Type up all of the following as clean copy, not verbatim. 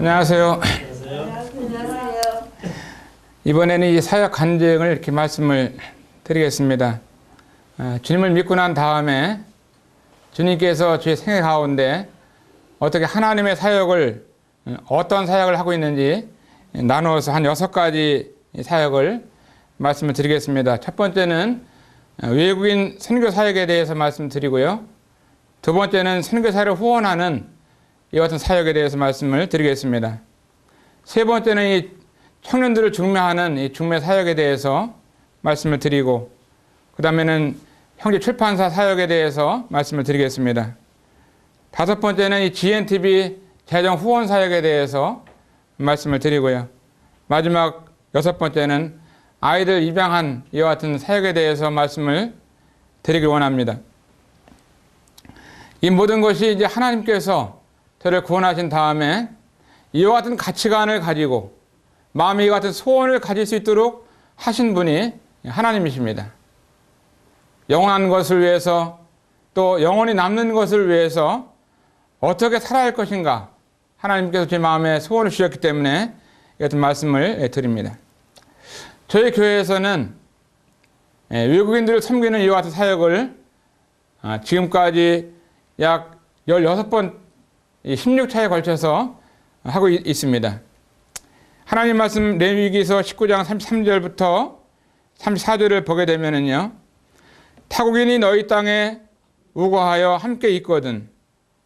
안녕하세요. 안녕하세요. 이번에는 이 사역 간증을 이렇게 말씀을 드리겠습니다. 주님을 믿고 난 다음에 주님께서 제 생애 가운데 어떻게 하나님의 사역을 어떤 사역을 하고 있는지 나누어서 한 6가지 사역을 말씀을 드리겠습니다. 첫 번째는 외국인 선교 사역에 대해서 말씀드리고요. 두 번째는 선교사를 후원하는 이와 같은 사역에 대해서 말씀을 드리겠습니다. 세 번째는 이 청년들을 중매하는 이 중매 사역에 대해서 말씀을 드리고, 그 다음에는 형제 출판사 사역에 대해서 말씀을 드리겠습니다. 다섯 번째는 이 GNTV 재정 후원 사역에 대해서 말씀을 드리고요. 마지막 6번째는 아이들 입양한 이와 같은 사역에 대해서 말씀을 드리길 원합니다. 이 모든 것이 이제 하나님께서 저를 구원하신 다음에 이와 같은 가치관을 가지고 마음에 이와 같은 소원을 가질 수 있도록 하신 분이 하나님이십니다. 영원한 것을 위해서 또 영원히 남는 것을 위해서 어떻게 살아야 할 것인가, 하나님께서 제 마음에 소원을 주셨기 때문에 이 같은 말씀을 드립니다. 저희 교회에서는 외국인들을 섬기는 이와 같은 사역을 지금까지 약 16번 16차에 걸쳐서 하고 있습니다. 하나님 말씀 레위기서 19장 33절부터 34절을 보게 되면은요, 타국인이 너희 땅에 우거하여 함께 있거든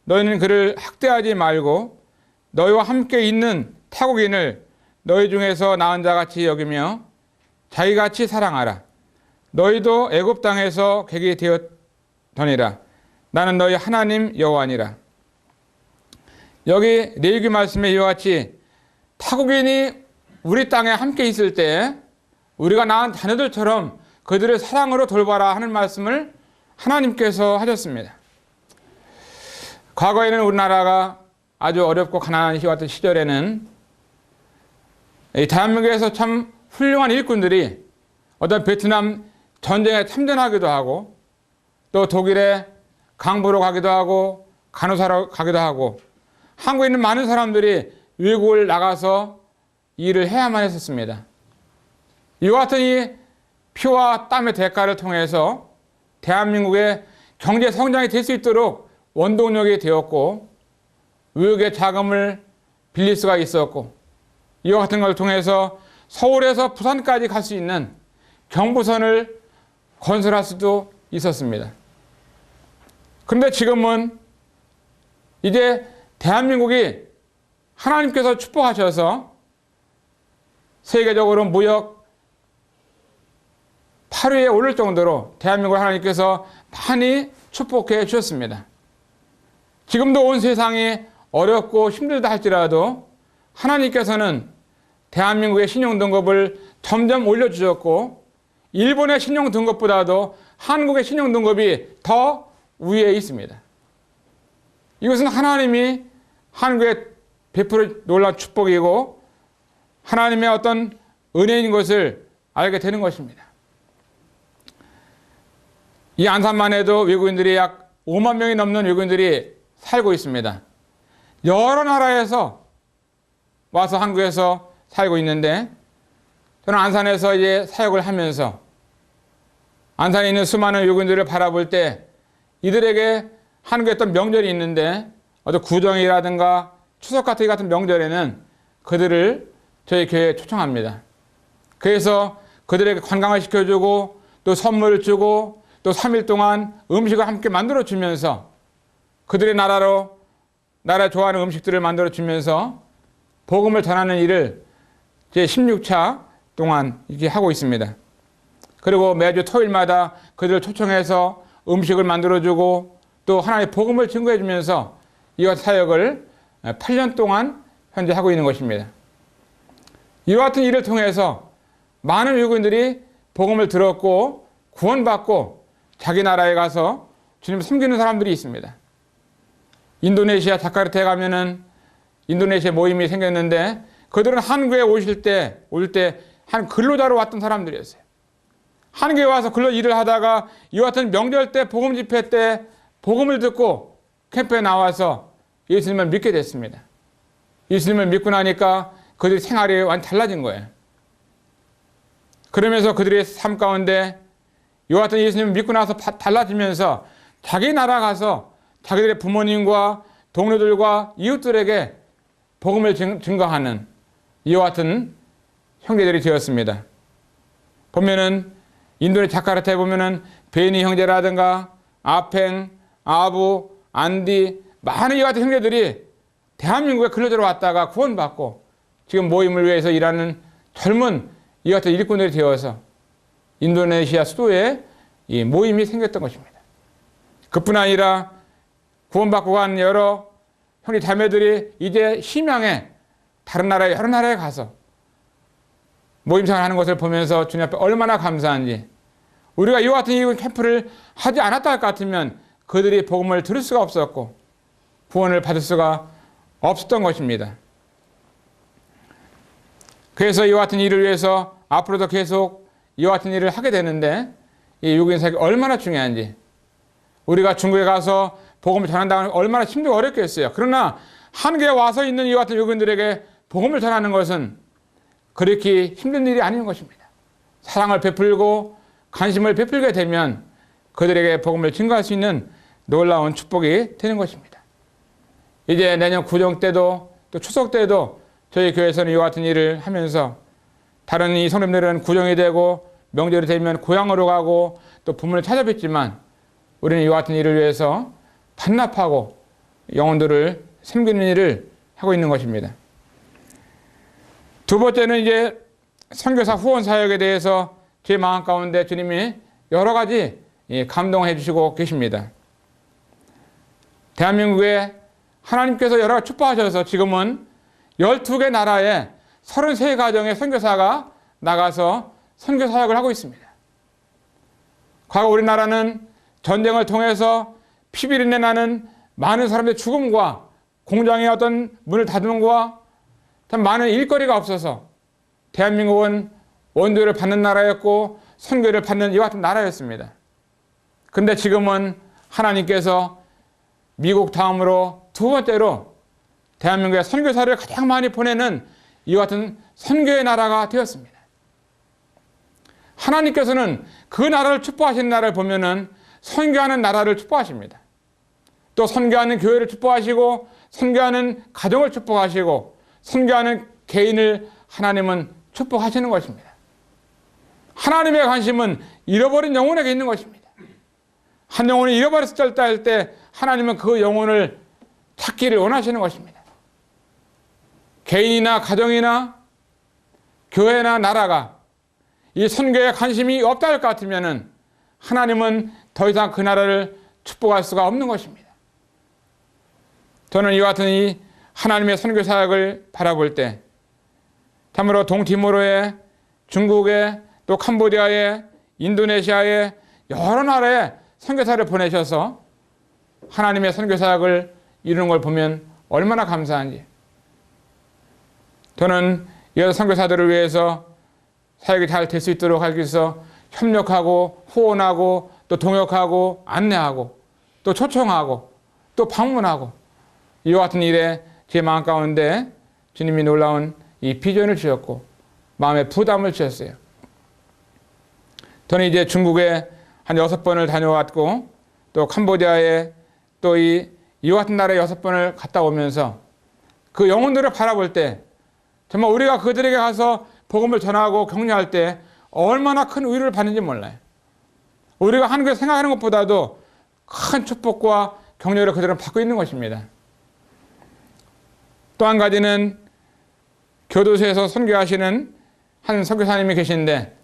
너희는 그를 학대하지 말고 너희와 함께 있는 타국인을 너희 중에서 나은 자같이 여기며 자기같이 사랑하라. 너희도 애굽 땅에서 객이 되었더니라. 나는 너희 하나님 여호와니라. 여기 레위기 말씀에 이와 같이 타국인이 우리 땅에 함께 있을 때 우리가 낳은 자녀들처럼 그들을 사랑으로 돌봐라 하는 말씀을 하나님께서 하셨습니다. 과거에는 우리나라가 아주 어렵고 가난한 이와 같은 시절에는 이 대한민국에서 참 훌륭한 일꾼들이 어떤 베트남 전쟁에 참전하기도 하고 또 독일에 강부로 가기도 하고 간호사로 가기도 하고 한국에 있는 많은 사람들이 외국을 나가서 일을 해야만 했었습니다. 이와 같은 이 피와 땀의 대가를 통해서 대한민국의 경제 성장이 될 수 있도록 원동력이 되었고 외국의 자금을 빌릴 수가 있었고 이와 같은 걸 통해서 서울에서 부산까지 갈 수 있는 경부선을 건설할 수도 있었습니다. 그런데 지금은 이제 대한민국이 하나님께서 축복하셔서 세계적으로 무역 8위에 오를 정도로 대한민국을 하나님께서 많이 축복해 주셨습니다. 지금도 온 세상이 어렵고 힘들다 할지라도 하나님께서는 대한민국의 신용등급을 점점 올려주셨고 일본의 신용등급보다도 한국의 신용등급이 더 위에 있습니다. 이것은 하나님이 한국에 베풀어 놀라운 축복이고 하나님의 어떤 은혜인 것을 알게 되는 것입니다. 이 안산만 해도 외국인들이 약 5만 명이 넘는 외국인들이 살고 있습니다. 여러 나라에서 와서 한국에서 살고 있는데 저는 안산에서 이제 사역을 하면서 안산에 있는 수많은 외국인들을 바라볼 때 이들에게 한국에 어떤 명절이 있는데 어떤 구정이라든가 추석 같은 명절에는 그들을 저희 교회에 초청합니다. 그래서 그들에게 관광을 시켜주고 또 선물을 주고 또 3일 동안 음식을 함께 만들어 주면서 그들의 나라 좋아하는 음식들을 만들어 주면서 복음을 전하는 일을 제 16차 동안 이렇게 하고 있습니다. 그리고 매주 토요일마다 그들을 초청해서 음식을 만들어 주고 또 하나님의 복음을 증거해 주면서 이와 사역을 8년 동안 현재 하고 있는 것입니다. 이와 같은 일을 통해서 많은 외국인들이 복음을 들었고 구원받고 자기 나라에 가서 주님을 섬기는 사람들이 있습니다. 인도네시아 자카르타에 가면은 인도네시아 모임이 생겼는데 그들은 한국에 올 때 한 근로자로 왔던 사람들이었어요. 한국에 와서 근로 일을 하다가 이와 같은 명절 때 복음 집회 때 복음을 듣고 캠프에 나와서 예수님을 믿게 됐습니다. 예수님을 믿고 나니까 그들의 생활이 완전 달라진 거예요. 그러면서 그들의 삶 가운데 이와 같은 예수님을 믿고 나서 달라지면서 자기 나라 가서 자기들의 부모님과 동료들과 이웃들에게 복음을 증거하는 이와 같은 형제들이 되었습니다. 보면은 인도네 자카르타에 보면은 베니 형제라든가 아팽, 아부, 안디 많은 이와 같은 형제들이 대한민국에 근로자로 왔다가 구원받고 지금 모임을 위해서 일하는 젊은 이와 같은 일꾼들이 되어서 인도네시아 수도에 이 모임이 생겼던 것입니다. 그뿐 아니라 구원받고 간 여러 형제 자매들이 이제 희망에 다른 나라에 여러 나라에 가서 모임생활 하는 것을 보면서 주님 앞에 얼마나 감사한지, 우리가 이와 같은 이 캠프를 하지 않았다 할 것 같으면 그들이 복음을 들을 수가 없었고 구원을 받을 수가 없었던 것입니다. 그래서 이와 같은 일을 위해서 앞으로도 계속 이와 같은 일을 하게 되는데 이 외국인 사역이 얼마나 중요한지, 우리가 중국에 가서 복음을 전한다는 건 얼마나 힘들고 어렵겠어요. 그러나 한국에 와서 있는 이와 같은 외국인들에게 복음을 전하는 것은 그렇게 힘든 일이 아닌 것입니다. 사랑을 베풀고 관심을 베풀게 되면 그들에게 복음을 증거할 수 있는 놀라운 축복이 되는 것입니다. 이제 내년 구정 때도 또 추석 때도 저희 교회에서는 이와 같은 일을 하면서 다른 이 성도님들은 구정이 되고 명절이 되면 고향으로 가고 또 부모를 찾아뵙지만 우리는 이와 같은 일을 위해서 반납하고 영혼들을 섬기는 일을 하고 있는 것입니다. 두 번째는 이제 선교사 후원 사역에 대해서 제 마음 가운데 주님이 여러 가지 감동해 주시고 계십니다. 대한민국에 하나님께서 여러 가지 축복하셔서 지금은 12개 나라에 33가정의 선교사가 나가서 선교 사역을 하고 있습니다. 과거 우리나라는 전쟁을 통해서 피비린내 나는 많은 사람들의 죽음과 공장의 어떤 문을 닫음과 참 많은 일거리가 없어서 대한민국은 원조를 받는 나라였고 선교를 받는 이와 같은 나라였습니다. 그런데 지금은 하나님께서 미국 다음으로 두 번째로 대한민국에 선교사를 가장 많이 보내는 이와 같은 선교의 나라가 되었습니다. 하나님께서는 그 나라를 축복하시는 나라를 보면은 선교하는 나라를 축복하십니다. 또 선교하는 교회를 축복하시고 선교하는 가정을 축복하시고 선교하는 개인을 하나님은 축복하시는 것입니다. 하나님의 관심은 잃어버린 영혼에게 있는 것입니다. 한 영혼이 잃어버렸을 때 할 때 하나님은 그 영혼을 찾기를 원하시는 것입니다. 개인이나 가정이나 교회나 나라가 이 선교에 관심이 없다 할 것 같으면 하나님은 더 이상 그 나라를 축복할 수가 없는 것입니다. 저는 이와 같은 이 하나님의 선교 사역을 바라볼 때 참으로 동티모로에, 중국에, 또 캄보디아에, 인도네시아에 여러 나라에 선교사를 보내셔서 하나님의 선교 사역을 이루는 걸 보면 얼마나 감사한지. 저는 이 선교사들을 위해서 사역이 잘 될 수 있도록 하기 위해서 협력하고 후원하고 또 동역하고 안내하고 또 초청하고 또 방문하고 이와 같은 일에 제 마음 가운데 주님이 놀라운 이 비전을 주셨고 마음에 부담을 주셨어요. 저는 이제 중국에 한 6번을 다녀왔고 또 캄보디아에 또 이와 같은 나라에 6번을 갔다 오면서 그 영혼들을 바라볼 때 정말 우리가 그들에게 가서 복음을 전하고 격려할 때 얼마나 큰 위로를 받는지 몰라요. 우리가 한국에서 생각하는 것보다도 큰 축복과 격려를 그들은 받고 있는 것입니다. 또 한 가지는 교도소에서 선교하시는 한 선교사님이 계신데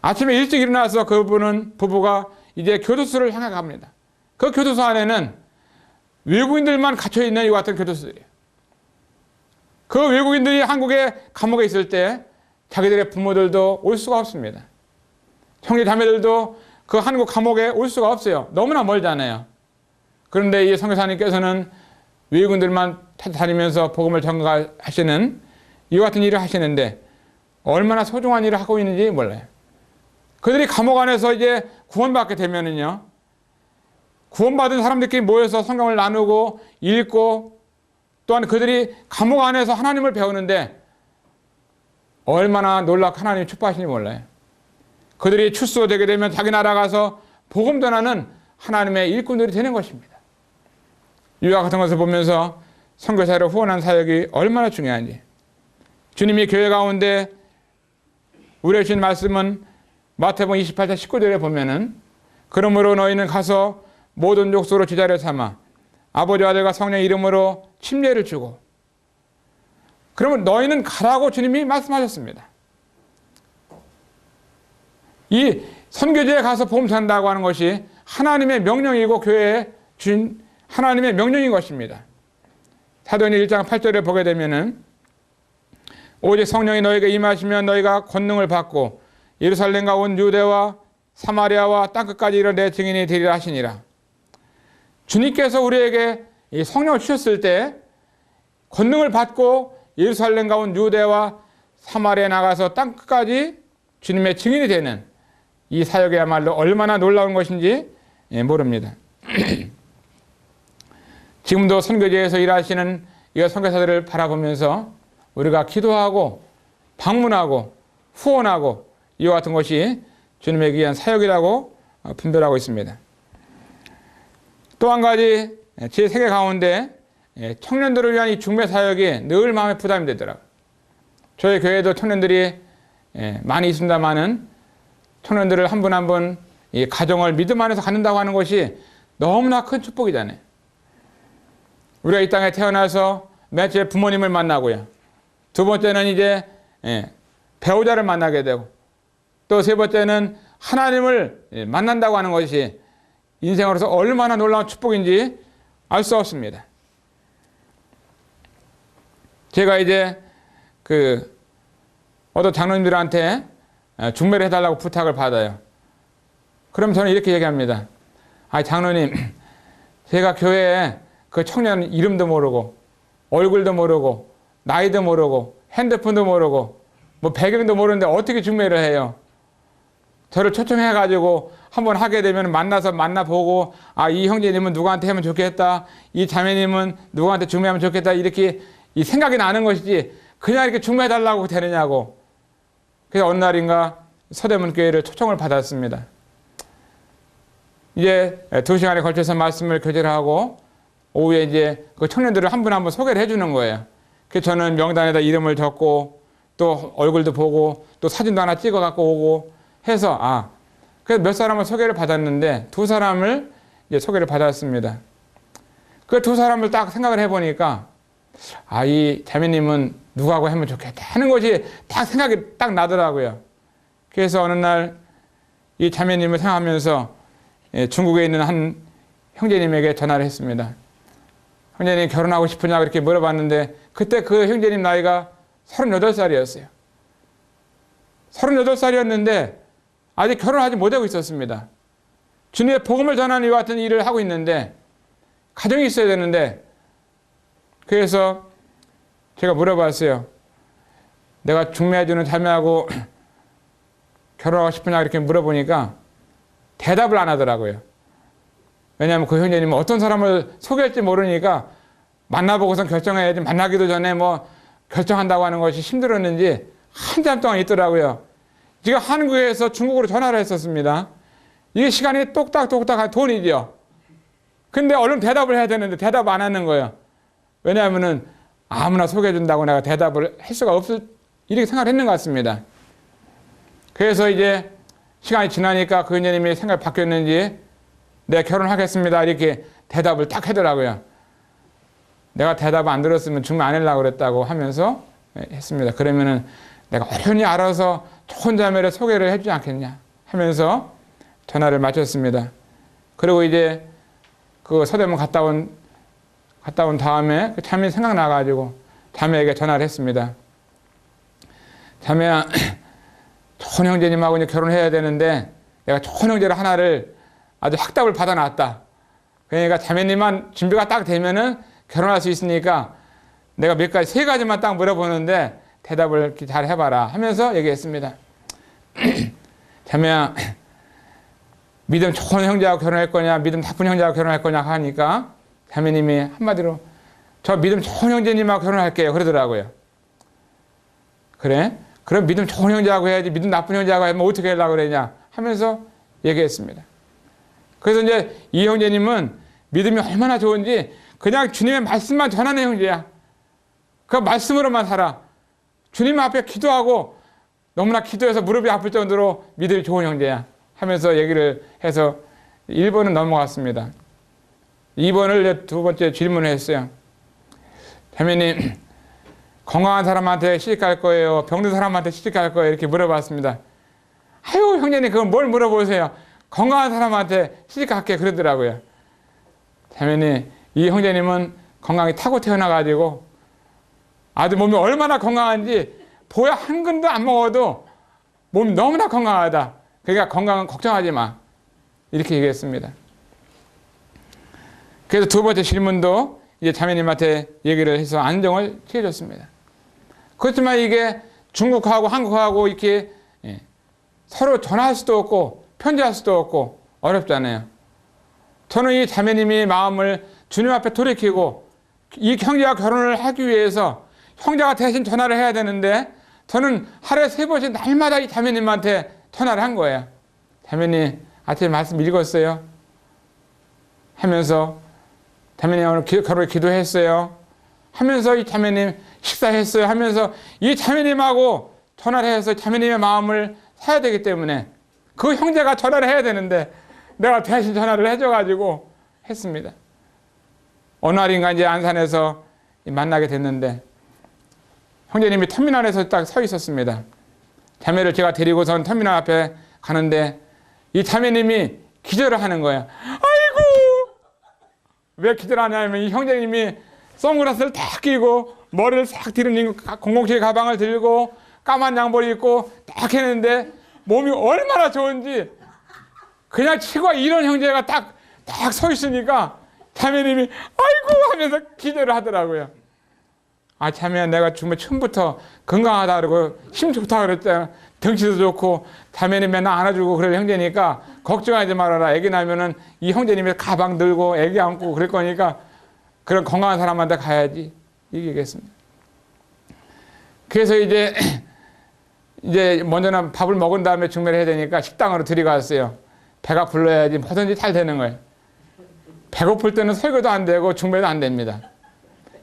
아침에 일찍 일어나서 부부가 이제 교도소를 향해 갑니다. 그 교도소 안에는 외국인들만 갇혀있는 이와 같은 교도소들이에요. 그 외국인들이 한국에 감옥에 있을 때 자기들의 부모들도 올 수가 없습니다. 형제 자매들도 그 한국 감옥에 올 수가 없어요. 너무나 멀잖아요. 그런데 이 선교사님께서는 외국인들만 찾아다니면서 복음을 전가하시는 이와 같은 일을 하시는데 얼마나 소중한 일을 하고 있는지 몰라요. 그들이 감옥 안에서 이제 구원받게 되면은요, 구원받은 사람들끼리 모여서 성경을 나누고 읽고 또한 그들이 감옥 안에서 하나님을 배우는데 얼마나 놀랍게 하나님이 축복하시는지 몰라요. 그들이 출소되게 되면 자기 나라 가서 복음 전하는 하나님의 일꾼들이 되는 것입니다. 이와 같은 것을 보면서 선교사를 후원한 사역이 얼마나 중요한지, 주님이 교회 가운데 우리에게 주신 말씀은 마태복음 28장 19절에 보면은 그러므로 너희는 가서 모든 족속으로 제자를 삼아 아버지와 아들과 성령의 이름으로 침례를 주고, 그러면 너희는 가라고 주님이 말씀하셨습니다. 이 선교지에 가서 복음 전한다고 하는 것이 하나님의 명령이고 교회에 준 하나님의 명령인 것입니다. 사도행전 1장 8절에 보게 되면은 오직 성령이 너희에게 임하시면 너희가 권능을 받고 예루살렘과 온 유대와 사마리아와 땅끝까지 이르러 내 증인이 되리라 하시니라. 주님께서 우리에게 이 성령을 주셨을 때 권능을 받고 예루살렘과 온 유대와 사마리아에 나가서 땅끝까지 주님의 증인이 되는 이 사역이야말로 얼마나 놀라운 것인지 모릅니다. 지금도 선교지에서 일하시는 이 선교사들을 바라보면서 우리가 기도하고 방문하고 후원하고 이와 같은 것이 주님에게 위한 사역이라고 분별하고 있습니다. 또 한 가지 제 세계 가운데 청년들을 위한 이 중매 사역이 늘 마음에 부담이 되더라고요. 저희 교회도 청년들이 많이 있습니다만은 청년들을 한 분 한 분 이 가정을 믿음 안에서 갖는다고 하는 것이 너무나 큰 축복이잖아요. 우리가 이 땅에 태어나서 맨 부모님을 만나고요. 두 번째는 이제 배우자를 만나게 되고, 또 세 번째는 하나님을 만난다고 하는 것이 인생으로서 얼마나 놀라운 축복인지 알 수 없습니다. 제가 이제 어떤 장로님들한테 중매를 해달라고 부탁을 받아요. 그럼 저는 이렇게 얘기합니다. 장로님, 제가 교회에 그 청년 이름도 모르고 얼굴도 모르고 나이도 모르고 핸드폰도 모르고 뭐 배경도 모르는데 어떻게 중매를 해요? 저를 초청해가지고 한번 하게 되면 만나서 만나보고, 이 형제님은 누구한테 하면 좋겠다, 이 자매님은 누구한테 중매하면 좋겠다, 이렇게 이 생각이 나는 것이지 그냥 이렇게 중매해달라고 되느냐고. 그래서 어느 날인가 서대문 교회를 초청을 받았습니다. 이제 2시간에 걸쳐서 말씀을 교제를 하고 오후에 이제 그 청년들을 한 분 한 분 소개를 해주는 거예요. 그래서 저는 명단에다 이름을 적고 또 얼굴도 보고 또 사진도 하나 찍어 갖고 오고 해서 그래서 몇 사람을 소개를 받았는데 2사람을 이제 소개를 받았습니다. 그 2사람을 딱 생각을 해보니까 이 자매님은 누구하고 하면 좋겠다 하는 것이 딱 생각이 딱 나더라고요. 그래서 어느 날 이 자매님을 생각하면서 중국에 있는 한 형제님에게 전화를 했습니다. 형제님 결혼하고 싶으냐고 이렇게 물어봤는데 그때 그 형제님 나이가 38살이었어요. 38살이었는데 아직 결혼하지 못하고 있었습니다. 주님의 복음을 전하는 이와 같은 일을 하고 있는데 가정이 있어야 되는데, 그래서 제가 물어봤어요. 내가 중매해주는 자매하고 결혼하고 싶으냐 이렇게 물어보니까 대답을 안 하더라고요. 왜냐하면 그 형제님은 어떤 사람을 소개할지 모르니까 만나보고선 결정해야지, 만나기도 전에 뭐 결정한다고 하는 것이 힘들었는지 한참 동안 있더라고요. 지금 한국에서 중국으로 전화를 했었습니다. 이게 시간이 똑딱똑딱한 돈이죠. 근데 얼른 대답을 해야 되는데 대답 안 하는 거예요. 왜냐하면은 아무나 소개해준다고 내가 대답을 할 수가 없을, 이렇게 생각을 했는 것 같습니다. 그래서 이제 시간이 지나니까 그 형제님이 생각이 바뀌었는지 내가 결혼하겠습니다 이렇게 대답을 딱 하더라고요. 내가 대답 안 들었으면 중매 안 하려고 그랬다고 하면서 했습니다. 그러면은 내가 어련히 알아서 좋은 자매를 소개를 해주지 않겠냐 하면서 전화를 마쳤습니다. 그리고 이제 그 서대문 갔다 온 다음에 그 자매 생각나가지고 자매에게 전화를 했습니다. 자매야, 좋은 형제님하고 이제 결혼해야 되는데 내가 좋은 형제를 하나를 아주 확답을 받아놨다. 그러니까 자매님만 준비가 딱 되면은 결혼할 수 있으니까 내가 몇 가지, 3가지만 딱 물어보는데 대답을 잘 해봐라 하면서 얘기했습니다. 자매야, 믿음 좋은 형제하고 결혼할 거냐, 믿음 나쁜 형제하고 결혼할 거냐 하니까 자매님이 한마디로 저 믿음 좋은 형제님하고 결혼할게요. 그러더라고요. 그래? 그럼 믿음 좋은 형제하고 해야지 믿음 나쁜 형제하고 하면 어떻게 하려고 그러냐 하면서 얘기했습니다. 그래서 이제 이 형제님은 믿음이 얼마나 좋은지 그냥 주님의 말씀만 전하는 형제야. 그 말씀으로만 살아. 주님 앞에 기도하고 너무나 기도해서 무릎이 아플 정도로 믿음이 좋은 형제야 하면서 얘기를 해서 1번은 넘어갔습니다. 2번을 두 번째 질문을 했어요. 자매님, 건강한 사람한테 시집갈 거예요? 병든 사람한테 시집갈 거예요? 이렇게 물어봤습니다. 아유, 형제님, 그건 뭘 물어보세요? 건강한 사람한테 시집갈게 그러더라고요. 자매님, 이 형제님은 건강이 타고 태어나가지고 아주 몸이 얼마나 건강한지 보야 한 근도 안 먹어도 몸이 너무나 건강하다. 그러니까 건강은 걱정하지 마. 이렇게 얘기했습니다. 그래서 두 번째 질문도 이제 자매님한테 얘기를 해서 안정을 취해줬습니다. 그렇지만 이게 중국하고 한국하고 이렇게 서로 전화할 수도 없고 편지할 수도 없고 어렵잖아요. 저는 이 자매님이 마음을 주님 앞에 돌이키고 이 형제와 결혼을 하기 위해서 형제가 대신 전화를 해야 되는데 저는 하루에 3번씩 날마다 이 자매님한테 전화를 한 거예요. 자매님, 아침에 말씀 읽었어요? 하면서 자매님 오늘 결혼을 기도했어요? 하면서 이 자매님 식사했어요? 하면서 이 자매님하고 전화를 해서 자매님의 마음을 사야 되기 때문에 그 형제가 전화를 해야 되는데 내가 대신 전화를 해줘가지고 했습니다. 어느 날인가 이제 안산에서 만나게 됐는데 형제님이 터미널에서 딱 서 있었습니다. 자매를 제가 데리고선 터미널 앞에 가는데 이 자매님이 기절을 하는 거예요. 아이고! 왜 기절하냐면 이 형제님이 선글라스를 딱 끼고 머리를 싹 뒤로 007 가방을 들고 까만 양복을 입고 딱 했는데 몸이 얼마나 좋은지 그냥 치고 이런 형제가 딱 서 있으니까 자매님이 아이고 하면서 기절을 하더라고요. 아, 자매야, 내가 정말 처음부터 건강하다 그러고 힘 좋다 그랬잖아. 덩치도 좋고 자매님 맨날 안아주고 그럴 형제니까 걱정하지 말아라. 애기 나면은 이 형제님이 가방 들고 애기 안고 그럴 거니까 그런 건강한 사람한테 가야지. 이렇게 얘기했습니다. 그래서 이제 먼저는 밥을 먹은 다음에 중매를 해야 되니까 식당으로 들어갔어요. 배가 불러야지 뭐든지 잘 되는 거예요. 배고플 때는 설거도 안 되고 중매도 안 됩니다.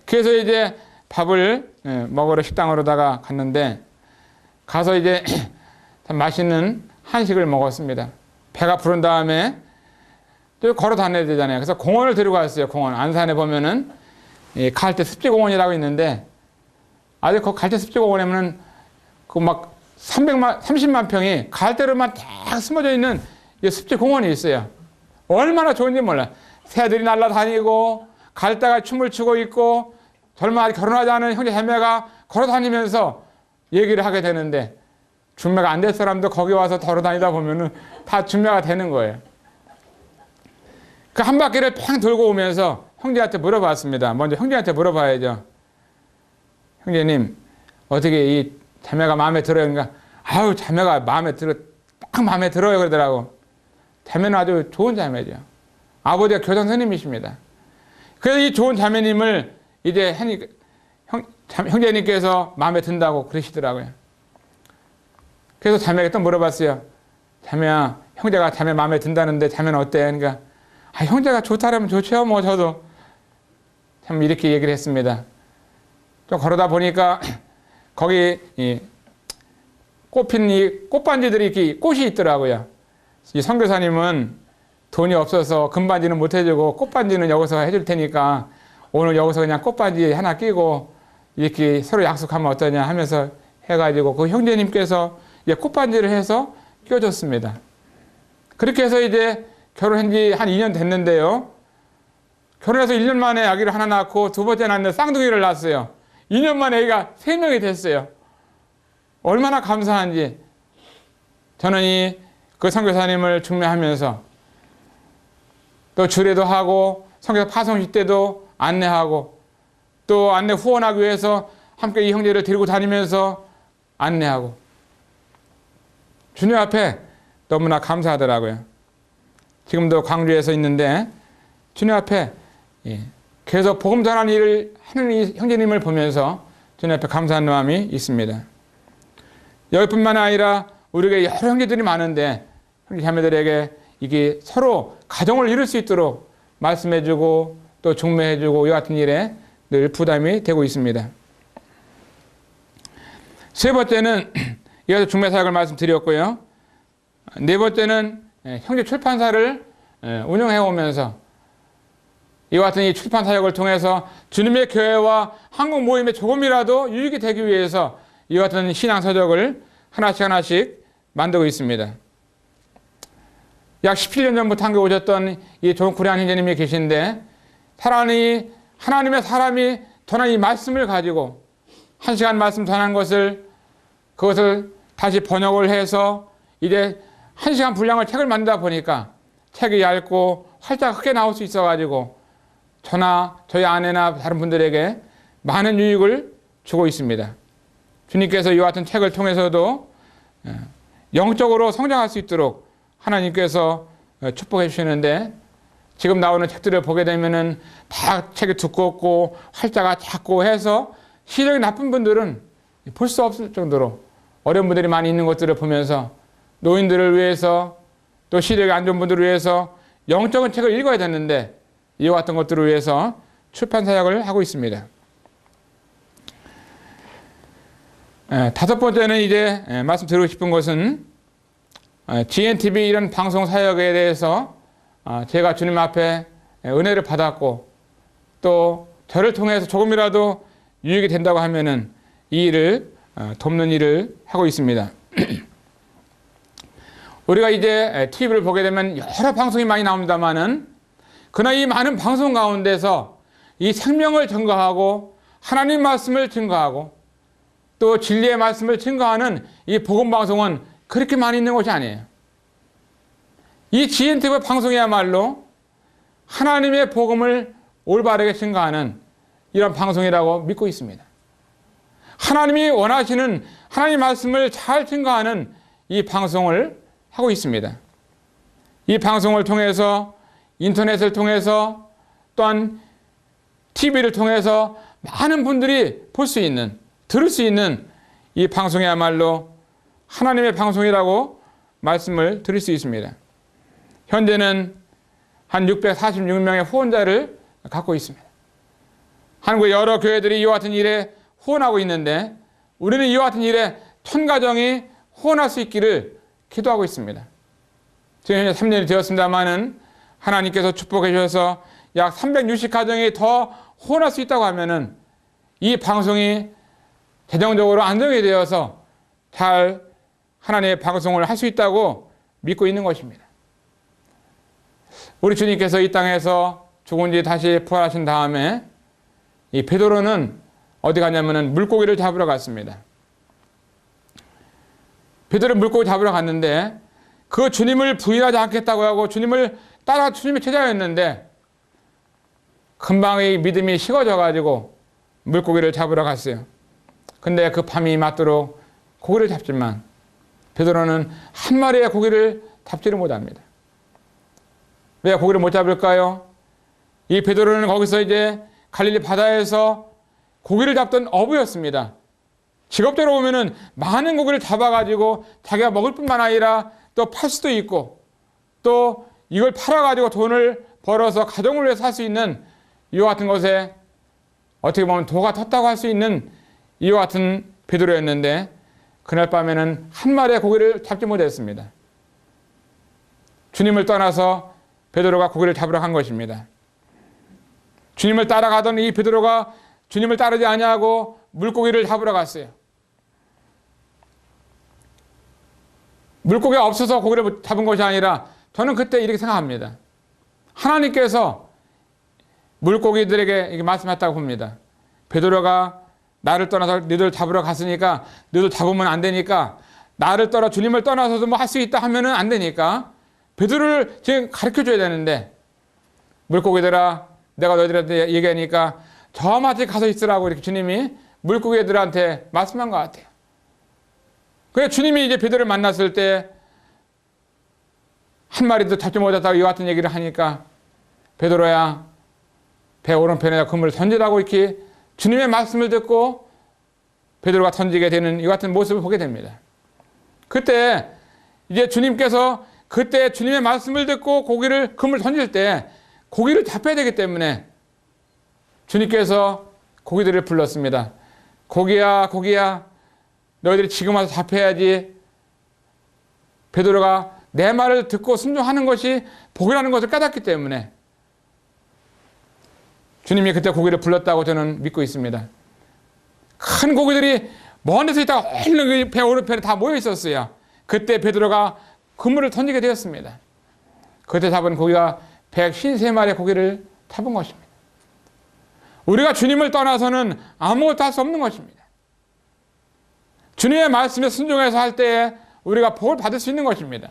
그래서 이제 밥을 먹으러 식당으로다가 갔는데 가서 이제 참 맛있는 한식을 먹었습니다. 배가 부른 다음에 또 걸어 다녀야 되잖아요. 그래서 공원을 데리고 갔어요. 공원. 안산에 보면은 갈대 습지공원이라고 있는데 아주 그 갈대 습지공원에는 그 막 30만 평이 갈대로만 딱 숨어져 있는 습지공원이 있어요. 얼마나 좋은지 몰라. 새들이 날아다니고 갈대가 춤을 추고 있고 젊은 아직 결혼하지 않은 형제 자매가 걸어 다니면서 얘기를 하게 되는데 중매가 안 될 사람도 거기 와서 걸어 다니다 보면은 다 중매가 되는 거예요. 그 한 바퀴를 팽 돌고 오면서 형제한테 물어봤습니다. 먼저 형제한테 물어봐야죠. 형제님, 어떻게 이 자매가 마음에 들어요? 그러니까 아유, 자매가 마음에 들어, 딱 마음에 들어요 그러더라고. 자매는 아주 좋은 자매죠. 아버지가 교장 선생님이십니다. 그래서 이 좋은 자매님을 이제 형제님께서 마음에 든다고 그러시더라고요. 그래서 자매가 또 물어봤어요. 자매야, 형제가 자매 마음에 든다는데 자매는 어때? 그러니까 아, 형제가 좋다라면 좋죠. 뭐 저도 참 이렇게 얘기를 했습니다. 좀 걸어다 보니까 거기 꽃핀 이 꽃반지들이 이렇게 꽃이 있더라고요. 이 선교사님은 돈이 없어서 금반지는 못 해주고 꽃반지는 여기서 해줄 테니까 오늘 여기서 그냥 꽃반지 하나 끼고 이렇게 서로 약속하면 어떠냐 하면서 해가지고 그 형제님께서 이제 꽃반지를 해서 껴줬습니다. 그렇게 해서 이제 결혼한 지 한 2년 됐는데요. 결혼해서 1년 만에 아기를 하나 낳고 두 번째 낳는데 쌍둥이를 낳았어요. 2년 만에 아기가 3명이 됐어요. 얼마나 감사한지. 저는 그 선교사님을 중매하면서 또 주례도 하고 선교사 파송식 때도 안내하고 또 안내 후원하기 위해서 함께 이 형제를 데리고 다니면서 안내하고 주님 앞에 너무나 감사하더라고요. 지금도 광주에서 있는데 주님 앞에 계속 복음 전하는 일을 하는 이 형제님을 보면서 주님 앞에 감사한 마음이 있습니다. 여기뿐만 아니라 우리에게 여러 형제들이 많은데 형제 자매들에게 이게 서로 가정을 이룰 수 있도록 말씀해주고 또 중매해주고 이와 같은 일에 늘 부담이 되고 있습니다. 세 번째는 이어서 중매 사역을 말씀드렸고요. 네 번째는 형제 출판사를 운영해 오면서 이와 같은 이 출판 사역을 통해서 주님의 교회와 한국 모임에 조금이라도 유익이 되기 위해서 이와 같은 신앙 서적을 하나씩 만들고 있습니다. 약 17년 전부터 한국에 오셨던 이 존 쿠리안 형제님이 계신데 하나님의 사람이 전한 이 말씀을 가지고 1시간 말씀 전한 그것을 다시 번역을 해서 이제 1시간 분량을 책을 만들다 보니까 책이 얇고 활자가 크게 나올 수 있어가지고 저나 저희 아내나 다른 분들에게 많은 유익을 주고 있습니다. 주님께서 이와 같은 책을 통해서도 영적으로 성장할 수 있도록 하나님께서 축복해 주시는데 지금 나오는 책들을 보게 되면은 다 책이 두껍고 활자가 작고 해서 시력이 나쁜 분들은 볼 수 없을 정도로 어려운 분들이 많이 있는 것들을 보면서 노인들을 위해서 또 시력이 안 좋은 분들을 위해서 영적인 책을 읽어야 되는데 이와 같은 것들을 위해서 출판 사역을 하고 있습니다. 다섯 번째는 이제 말씀드리고 싶은 것은 GNTV 이런 방송 사역에 대해서 제가 주님 앞에 은혜를 받았고 또 저를 통해서 조금이라도 유익이 된다고 하면은 이 일을 돕는 일을 하고 있습니다. 우리가 이제 TV를 보게 되면 여러 방송이 많이 나옵니다만은 그러나 이 많은 방송 가운데서 이 생명을 증거하고 하나님 말씀을 증거하고 또 진리의 말씀을 증거하는 이 복음 방송은 그렇게 많이 있는 것이 아니에요. 이 GNTV 방송이야말로 하나님의 복음을 올바르게 증거하는 이런 방송이라고 믿고 있습니다. 하나님이 원하시는 하나님 말씀을 잘 증거하는 이 방송을 하고 있습니다. 이 방송을 통해서 인터넷을 통해서 또한 TV를 통해서 많은 분들이 볼 수 있는, 들을 수 있는 이 방송이야말로 하나님의 방송이라고 말씀을 드릴 수 있습니다. 현재는 한 646명의 후원자를 갖고 있습니다. 한국의 여러 교회들이 이와 같은 일에 후원하고 있는데 우리는 이와 같은 일에 1000가정이 후원할 수 있기를 기도하고 있습니다. 지금 현재 3년이 되었습니다만은 하나님께서 축복해 주셔서 약 360가정이 더 후원할 수 있다고 하면은 이 방송이 재정적으로 안정이 되어서 잘 하나님의 방송을 할 수 있다고 믿고 있는 것입니다. 우리 주님께서 이 땅에서 죽은 뒤 다시 부활하신 다음에 이 베드로는 어디 갔냐면은 물고기를 잡으러 갔습니다. 베드로 물고기 잡으러 갔는데 그 주님을 부인하지 않겠다고 하고 주님의 제자였는데 금방 이 믿음이 식어져 가지고 물고기를 잡으러 갔어요. 근데 그 밤이 맞도록 고기를 잡지만 베드로는 한 마리의 고기를 잡지를 못합니다. 왜 고기를 못 잡을까요? 이 베드로는 거기서 이제 갈릴리 바다에서 고기를 잡던 어부였습니다. 직업대로 보면은 많은 고기를 잡아가지고 자기가 먹을 뿐만 아니라 또 팔 수도 있고 또 이걸 팔아가지고 돈을 벌어서 가정을 위해 살 수 있는 이와 같은 것에 어떻게 보면 도가 텄다고 할 수 있는 이와 같은 베드로였는데 그날 밤에는 한 마리의 고기를 잡지 못했습니다. 주님을 떠나서 베드로가 고기를 잡으러 간 것입니다. 주님을 따라가던 이 베드로가 주님을 따르지 아니하고 물고기를 잡으러 갔어요. 물고기가 없어서 고기를 잡은 것이 아니라 저는 그때 이렇게 생각합니다. 하나님께서 물고기들에게 이렇게 말씀했다고 봅니다. 베드로가 나를 떠나서 너희들 잡으러 갔으니까 너희들 잡으면 안 되니까 나를 떠나 주님을 떠나서도 뭐 할 수 있다 하면은 안 되니까 베드로를 지금 가르쳐 줘야 되는데 물고기들아 내가 너희들한테 얘기하니까 저 마트에 가서 있으라고 이렇게 주님이 물고기들한테 말씀한 것 같아요. 그래 주님이 이제 베드로를 만났을 때 한 마리도 잡지 못했다고 이와 같은 얘기를 하니까 베드로야 배 오른편에다 그물을 던지라고 이렇게 주님의 말씀을 듣고 베드로가 던지게 되는 이 같은 모습을 보게 됩니다. 그때 이제 주님께서 그때 주님의 말씀을 듣고 그물을 던질 때 고기를 잡혀야 되기 때문에 주님께서 고기들을 불렀습니다. 고기야, 고기야, 너희들이 지금 와서 잡혀야지. 베드로가 내 말을 듣고 순종하는 것이 복이라는 것을 깨닫기 때문에 주님이 그때 고기를 불렀다고 저는 믿고 있습니다. 큰 고기들이 먼 데서 있다가 얼른 배 오른편에 다 모여 있었어요. 그때 베드로가 그물을 던지게 되었습니다. 그때 잡은 고기가 153마리의 고기를 잡은 것입니다. 우리가 주님을 떠나서는 아무것도 할 수 없는 것입니다. 주님의 말씀에 순종해서 할 때에 우리가 복을 받을 수 있는 것입니다.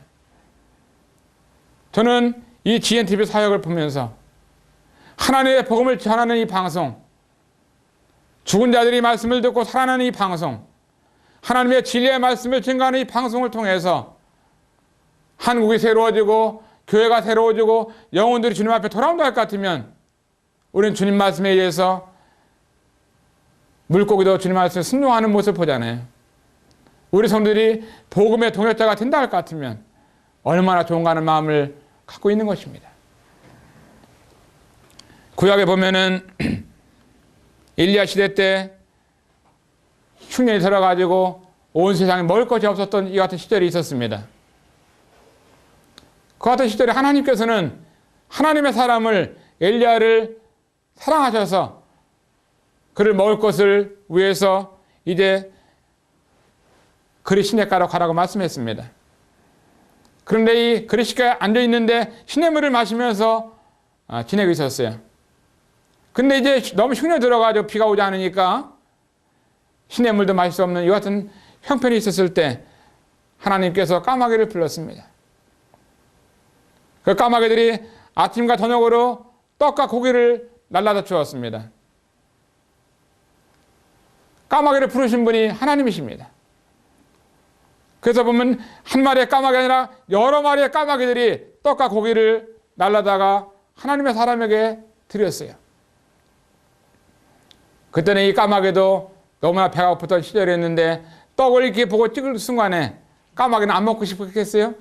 저는 이 GNTV 사역을 보면서 하나님의 복음을 전하는 이 방송, 죽은 자들이 말씀을 듣고 살아나는 이 방송, 하나님의 진리의 말씀을 증거하는 이 방송을 통해서 한국이 새로워지고 교회가 새로워지고 영혼들이 주님 앞에 돌아온다 할 것 같으면 우리는 주님 말씀에 의해서 물고기도 주님 말씀에 순종하는 모습을 보잖아요. 우리 성도들이 복음의 동역자가 된다 할 것 같으면 얼마나 좋은가 하는 마음을 갖고 있는 것입니다. 구약에 보면은 엘리야 시대 때 흉년이 들어가지고 온 세상에 먹을 것이 없었던 이 같은 시절이 있었습니다. 그 같은 시절에 하나님께서는 하나님의 사람을 엘리야를 사랑하셔서 그를 먹을 것을 위해서 이제 그리 시냇가로 가라고 말씀했습니다. 그런데 이 그리 시냇가에 앉아있는데 시냇물을 마시면서 지내고 있었어요. 근데 이제 너무 흉내 들어가지고 비가 오지 않으니까 시냇물도 마실 수 없는 이 같은 형편이 있었을 때 하나님께서 까마귀를 불렀습니다. 그 까마귀들이 아침과 저녁으로 떡과 고기를 날라다 주었습니다. 까마귀를 부르신 분이 하나님이십니다. 그래서 보면 한 마리의 까마귀가 아니라 여러 마리의 까마귀들이 떡과 고기를 날라다가 하나님의 사람에게 드렸어요. 그때는 이 까마귀도 너무나 배가 고팠던 시절이었는데 떡을 이렇게 보고 찍을 순간에 까마귀는 안 먹고 싶겠어요?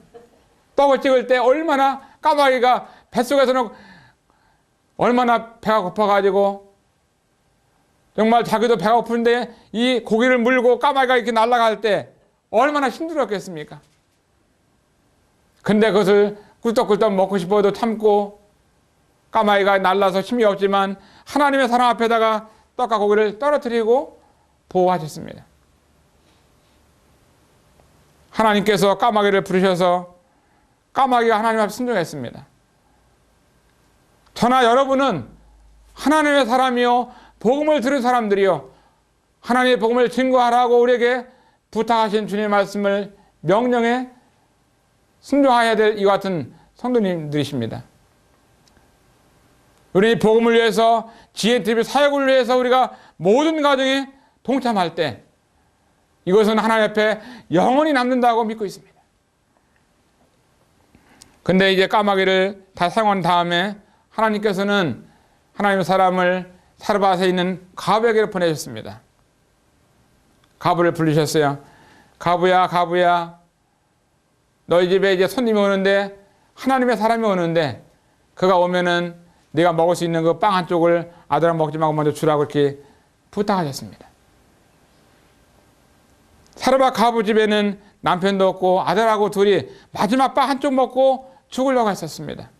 떡을 찍을 때 얼마나 까마귀가 뱃속에서는 얼마나 배가 고파가지고 정말 자기도 배가 고픈데 이 고기를 물고 까마귀가 이렇게 날아갈 때 얼마나 힘들었겠습니까? 근데 그것을 꿀떡꿀떡 먹고 싶어도 참고 까마귀가 날라서 힘이 없지만 하나님의 사랑 앞에다가 떡과 고기를 떨어뜨리고 보호하셨습니다. 하나님께서 까마귀를 부르셔서 까마귀가 하나님 앞에 순종했습니다. 저나 여러분은 하나님의 사람이요 복음을 들은 사람들이요 하나님의 복음을 증거하라고 우리에게 부탁하신 주님의 말씀을 명령에 순종해야 될 이 같은 성도님들이십니다. 우리 복음을 위해서 GNTV 사역을 위해서 우리가 모든 가정이 동참할 때 이것은 하나님 앞에 영원히 남는다고 믿고 있습니다. 근데 이제 까마귀를 다 사용한 다음에 하나님께서는 하나님의 사람을 사르밧에 있는 가부에게 보내셨습니다. 가부를 부르셨어요. 가부야, 가부야, 너희 집에 이제 손님이 오는데 하나님의 사람이 오는데 그가 오면은 네가 먹을 수 있는 그 빵 한 쪽을 아들아 먹지 말고 먼저 주라고 이렇게 부탁하셨습니다. 사르밧 가부 집에는 남편도 없고 아들하고 둘이 마지막 빵 한 쪽 먹고 죽으려고 했었습니다.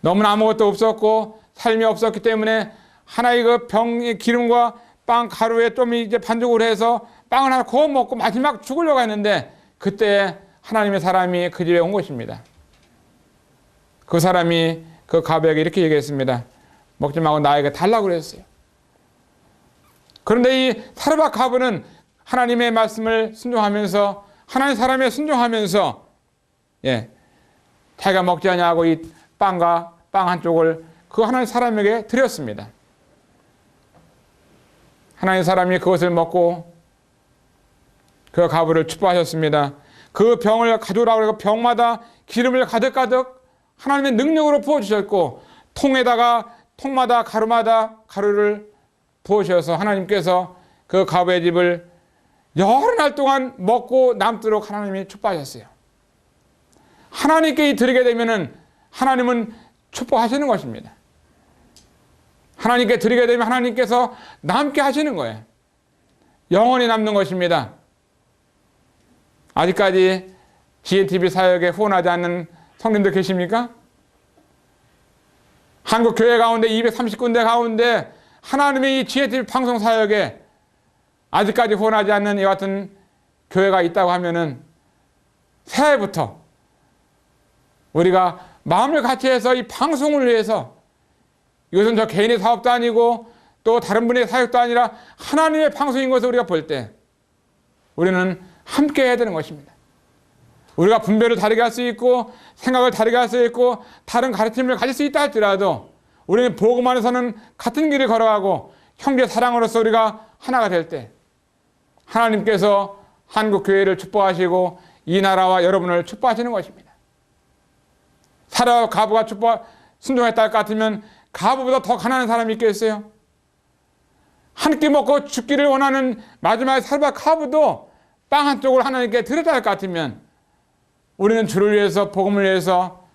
너무나 아무것도 없었고 삶이 없었기 때문에 하나의 그 병의 기름과 빵 가루에 좀 이제 반죽을 해서 빵을 하나 구워 먹고 마지막 죽으려고 했는데 그때 하나님의 사람이 그 집에 온 것입니다. 그 사람이 그 가부에게 이렇게 얘기했습니다. 먹지 말고 나에게 달라고 그랬어요. 그런데 이 사르밧 가부는 하나님의 말씀을 순종하면서 하나님 사람에 순종하면서 자기가 먹지 않냐고 이 빵과 빵 한 쪽을 그 하나님 사람에게 드렸습니다. 하나님 사람이 그것을 먹고 그 가부를 축복하셨습니다. 그 병을 가져오라고 해서 병마다 기름을 가득가득 하나님의 능력으로 부어주셨고 통에다가 통마다 가루마다 가루를 부으셔서 하나님께서 그 가부의 집을 여러 날 동안 먹고 남도록 하나님이 축복하셨어요. 하나님께 드리게 되면은 하나님은 축복하시는 것입니다. 하나님께 드리게 되면 하나님께서 남게 하시는 거예요. 영원히 남는 것입니다. 아직까지 GNTV 사역에 후원하지 않는 성님들 계십니까? 한국 교회 가운데 230군데 가운데 하나님의 이 GNTV 방송 사역에 아직까지 후원하지 않는 이 같은 교회가 있다고 하면은 새해부터 우리가 마음을 같이 해서 이 방송을 위해서, 이것은 저 개인의 사업도 아니고 또 다른 분의 사역도 아니라 하나님의 방송인 것을 우리가 볼 때 우리는 함께 해야 되는 것입니다. 우리가 분별을 다르게 할 수 있고 생각을 다르게 할 수 있고 다른 가르침을 가질 수 있다 할지라도 우리는 복음 안에서는 같은 길을 걸어가고 형제 사랑으로서 우리가 하나가 될 때 하나님께서 한국 교회를 축복하시고 이 나라와 여러분을 축복하시는 것입니다. 사라와 가부가 순종했다 할 것 같으면 가부보다 더 가난한 사람이 있겠어요? 한 끼 먹고 죽기를 원하는 마지막에 살바 가부도 빵 한 쪽을 하나님께 드렸다 할 것 같으면 우리는 주를 위해서, 복음을 위해서,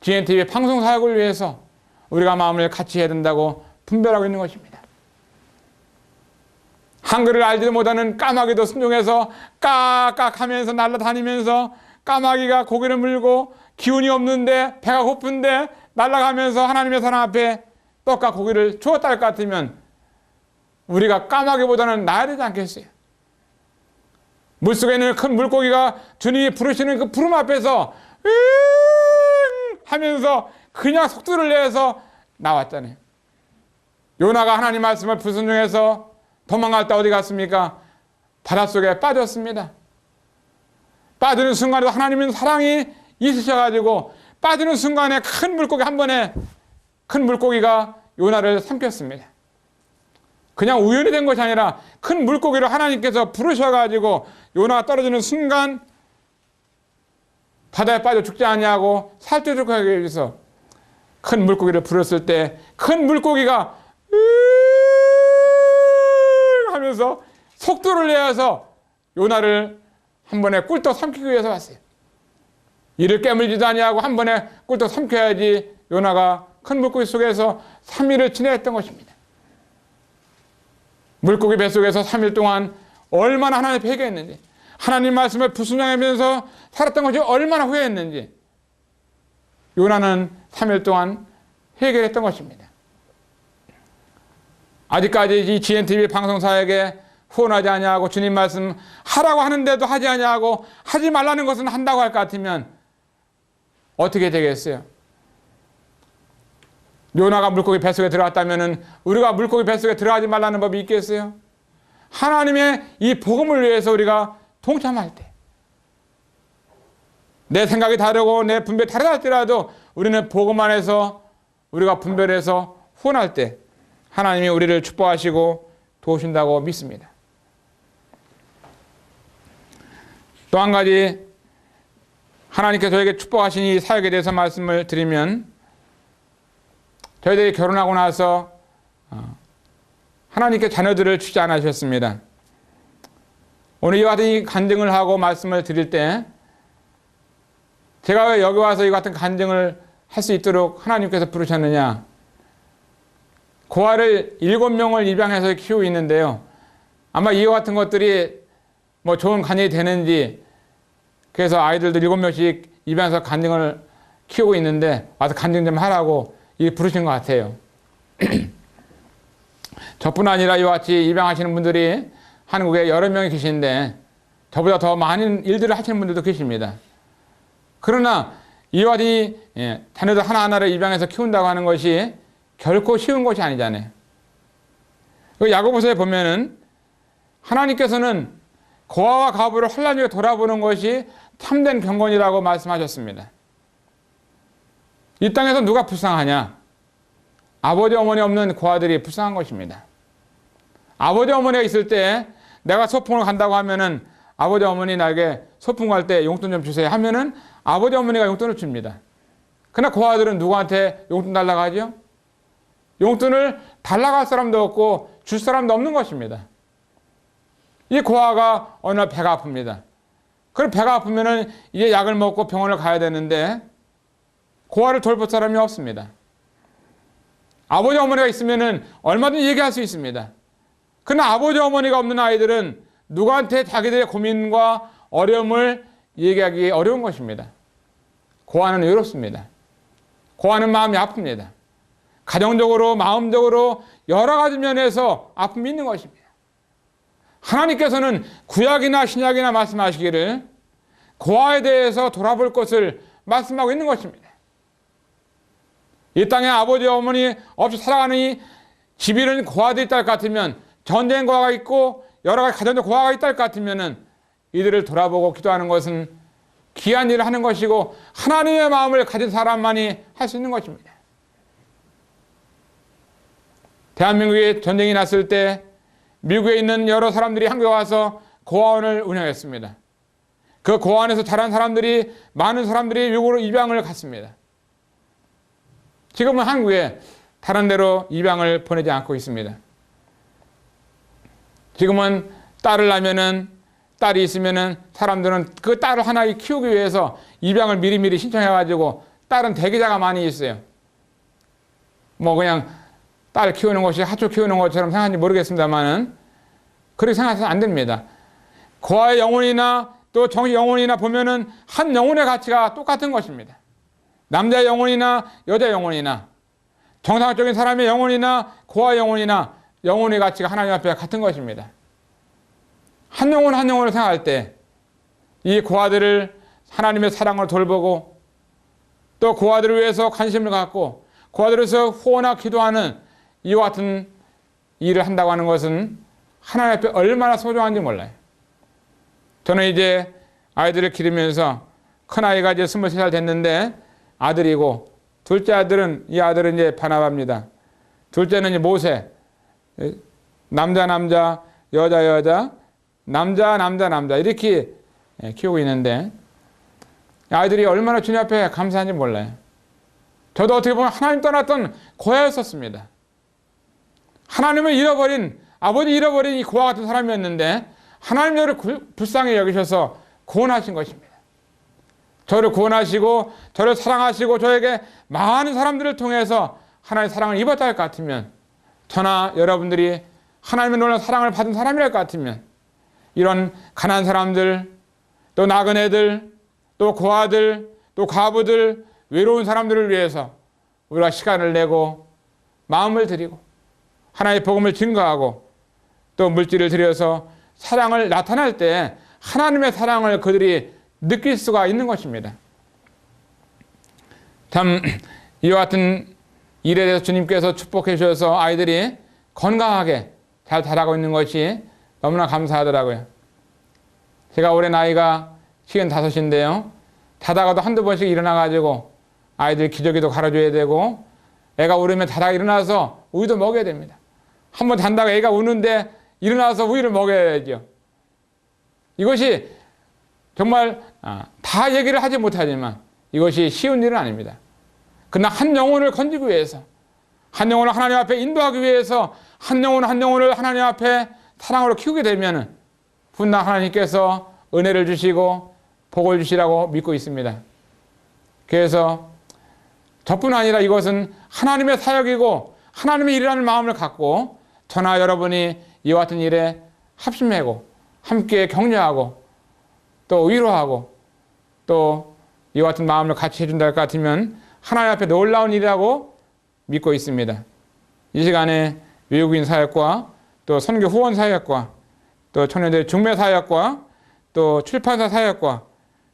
GNTV 방송 사역을 위해서 우리가 마음을 같이 해야 된다고 분별하고 있는 것입니다. 한글을 알지도 못하는 까마귀도 순종해서 까깍 하면서 날아다니면서 까마귀가 고개를 물고 기운이 없는데 배가 고픈데 날아가면서 하나님의 사랑 앞에 떡과 고기를 주었다 할 것 같으면 우리가 까마귀보다는 나아야 되지 않겠어요? 물속에 있는 큰 물고기가 주님이 부르시는 그 부름 앞에서 하면서 그냥 속도를 내서 나왔잖아요. 요나가 하나님 말씀을 불순종해서 도망갈 때 어디 갔습니까? 바닷속에 빠졌습니다. 빠지는 순간에도 하나님은 사랑이 있으셔가지고 빠지는 순간에 큰 물고기 한 번에 큰 물고기가 요나를 삼켰습니다. 그냥 우연히 된 것이 아니라 큰 물고기를 하나님께서 부르셔가지고 요나가 떨어지는 순간 바다에 빠져 죽지 아니하고 살쪄죽게 하기 위해서 큰 물고기를 부르셨을 때 큰 물고기가 하면서 속도를 내어서 요나를 한 번에 꿀떡 삼키기 위해서 왔어요. 이를 깨물지도 아니하고 한 번에 꿀떡 삼켜야지 요나가 큰 물고기 속에서 3일을 지내했던 것입니다. 물고기 뱃속에서 3일 동안 얼마나 하나님 회개했는지, 하나님 말씀을 불순종하면서 살았던 것이 얼마나 후회했는지 요나는 3일 동안 회개를 했던 것입니다. 아직까지 이 GNTV 방송사에게 후원하지 아니하고 주님 말씀 하라고 하는데도 하지 아니하고 하지 말라는 것은 한다고 할 것 같으면 어떻게 되겠어요? 요나가 물고기 뱃속에 들어갔다면 우리가 물고기 뱃속에 들어가지 말라는 법이 있겠어요? 하나님의 이 복음을 위해서 우리가 동참할 때 내 생각이 다르고 내 분별이 다르다 할지라도 우리는 복음 안에서 우리가 분별해서 후원할 때 하나님이 우리를 축복하시고 도우신다고 믿습니다. 또 한 가지 하나님께서 저에게 축복하신 이 사역에 대해서 말씀을 드리면 저희들이 결혼하고 나서 하나님께 자녀들을 주지 않으셨습니다. 오늘 이와 같은 간증을 하고 말씀을 드릴 때 제가 왜 여기 와서 이 같은 간증을 할 수 있도록 하나님께서 부르셨느냐. 고아를 7명을 입양해서 키우고 있는데요. 아마 이와 같은 것들이 뭐 좋은 간증이 되는지 그래서 아이들도 7명씩 입양해서 간증을 키우고 있는데 와서 간증 좀 하라고 부르신 것 같아요. 저뿐 아니라 이와 같이 입양하시는 분들이 한국에 여러 명이 계신데 저보다 더 많은 일들을 하시는 분들도 계십니다. 그러나 이와 같이 자녀들 하나하나를 입양해서 키운다고 하는 것이 결코 쉬운 것이 아니잖아요. 야고보서에 보면은 하나님께서는 고아와 가부를 환난 중에 돌아보는 것이 참된 경건이라고 말씀하셨습니다. 이 땅에서 누가 불쌍하냐? 아버지 어머니 없는 고아들이 불쌍한 것입니다. 아버지 어머니가 있을 때 내가 소풍을 간다고 하면은 아버지 어머니 나에게 소풍 갈 때 용돈 좀 주세요 하면은 아버지 어머니가 용돈을 줍니다. 그러나 고아들은 누구한테 용돈 달라고 하죠? 용돈을 달라고 할 사람도 없고 줄 사람도 없는 것입니다. 이 고아가 어느 날 배가 아픕니다. 그럼 배가 아프면은 이제 약을 먹고 병원을 가야 되는데 고아를 돌볼 사람이 없습니다. 아버지 어머니가 있으면은 얼마든지 얘기할 수 있습니다. 그러나 아버지 어머니가 없는 아이들은 누구한테 자기들의 고민과 어려움을 얘기하기 어려운 것입니다. 고아는 외롭습니다. 고아는 마음이 아픕니다. 가정적으로, 마음적으로 여러 가지 면에서 아픔이 있는 것입니다. 하나님께서는 구약이나 신약이나 말씀하시기를 고아에 대해서 돌아볼 것을 말씀하고 있는 것입니다. 이 땅에 아버지 어머니 없이 살아가는 이 집 잃은 고아들이 있다 할 것 같으면, 전쟁 고아가 있고 여러 가지 가정적 고아가 있다 할 것 같으면 이들을 돌아보고 기도하는 것은 귀한 일을 하는 것이고 하나님의 마음을 가진 사람만이 할 수 있는 것입니다. 대한민국에 전쟁이 났을 때 미국에 있는 여러 사람들이 한국에 와서 고아원을 운영했습니다. 그 고아원에서 자란 사람들이, 많은 사람들이 미국으로 입양을 갔습니다. 지금은 한국에 다른 데로 입양을 보내지 않고 있습니다. 지금은 딸을 낳으면은, 딸이 있으면은 사람들은 그 딸을 하나 키우기 위해서 입양을 미리미리 신청해가지고 딸은 대기자가 많이 있어요. 뭐 그냥 딸 키우는 것이 하초 키우는 것처럼 생각하는지 모르겠습니다만은 그렇게 생각해서는 안 됩니다. 고아의 영혼이나 또 정식 영혼이나 보면은 한 영혼의 가치가 똑같은 것입니다. 남자의 영혼이나 여자 영혼이나 정상적인 사람의 영혼이나 고아의 영혼이나 영혼의 가치가 하나님 앞에 같은 것입니다. 한 영혼 한 영혼을 생각할 때 이 고아들을 하나님의 사랑으로 돌보고 또 고아들을 위해서 관심을 갖고 고아들을 위해서 후원하고 기도하는 이와 같은 일을 한다고 하는 것은 하나님 앞에 얼마나 소중한지 몰라요. 저는 이제 아이들을 기르면서 큰아이가 이제 23살 됐는데 아들이고, 둘째 아들은, 이 아들은 이제 바나바입니다. 둘째는 이제 모세. 남자, 여자, 남자 이렇게 키우고 있는데 아이들이 얼마나 주님 앞에 감사한지 몰라요. 저도 어떻게 보면 하나님 떠났던 고아였었습니다. 하나님을 잃어버린, 아버지 잃어버린 이 고아 같은 사람이었는데 하나님 저를 불쌍히 여기셔서 구원하신 것입니다. 저를 구원하시고 저를 사랑하시고 저에게 많은 사람들을 통해서 하나님의 사랑을 입었다 할 것 같으면, 저나 여러분들이 하나님의 놀라운 사랑을 받은 사람이랄 것 같으면 이런 가난한 사람들, 또 나그네들, 또 고아들, 또 과부들, 외로운 사람들을 위해서 우리가 시간을 내고 마음을 드리고 하나님의 복음을 증거하고 또 물질을 들여서 사랑을 나타낼 때 하나님의 사랑을 그들이 느낄 수가 있는 것입니다. 참 이와 같은 일에 대해서 주님께서 축복해 주셔서 아이들이 건강하게 잘 자라고 있는 것이 너무나 감사하더라고요. 제가 올해 나이가 55인데요. 자다가도 한두 번씩 일어나가지고 아이들 기저귀도 갈아줘야 되고, 애가 울으면 자다가 일어나서 우유도 먹여야 됩니다. 한번 잔다가 애가 우는데 일어나서 우유를 먹여야죠. 이것이 정말 다 얘기를 하지 못하지만 이것이 쉬운 일은 아닙니다. 그러나 한 영혼을 건지기 위해서, 한 영혼을 하나님 앞에 인도하기 위해서 한 영혼 한 영혼을 하나님 앞에 사랑으로 키우게 되면 분명 하나님께서 은혜를 주시고 복을 주시라고 믿고 있습니다. 그래서 저뿐 아니라 이것은 하나님의 사역이고 하나님의 일이라는 마음을 갖고 저나 여러분이 이와 같은 일에 합심하고 함께 격려하고 또 위로하고 또 이와 같은 마음을 같이 해준다 할 것 같으면 하나님 앞에 놀라운 일이라고 믿고 있습니다. 이 시간에 외국인 사역과 또 선교 후원 사역과 또 청년들 중매 사역과 또 출판사 사역과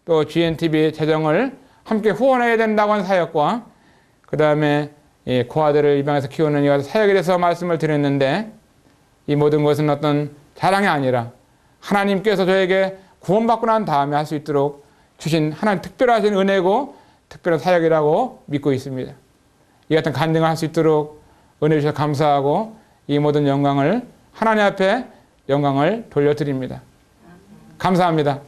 또 GNTV 재정을 함께 후원해야 된다고 하는 사역과 그 다음에 고아들을 입양해서 키우는 이 사역에 대해서 말씀을 드렸는데, 이 모든 것은 어떤 자랑이 아니라 하나님께서 저에게 구원받고 난 다음에 할 수 있도록 주신 하나님 특별하신 은혜고 특별한 사역이라고 믿고 있습니다. 이 같은 간증을 할 수 있도록 은혜 주셔서 감사하고 이 모든 영광을 하나님 앞에 영광을 돌려드립니다. 감사합니다.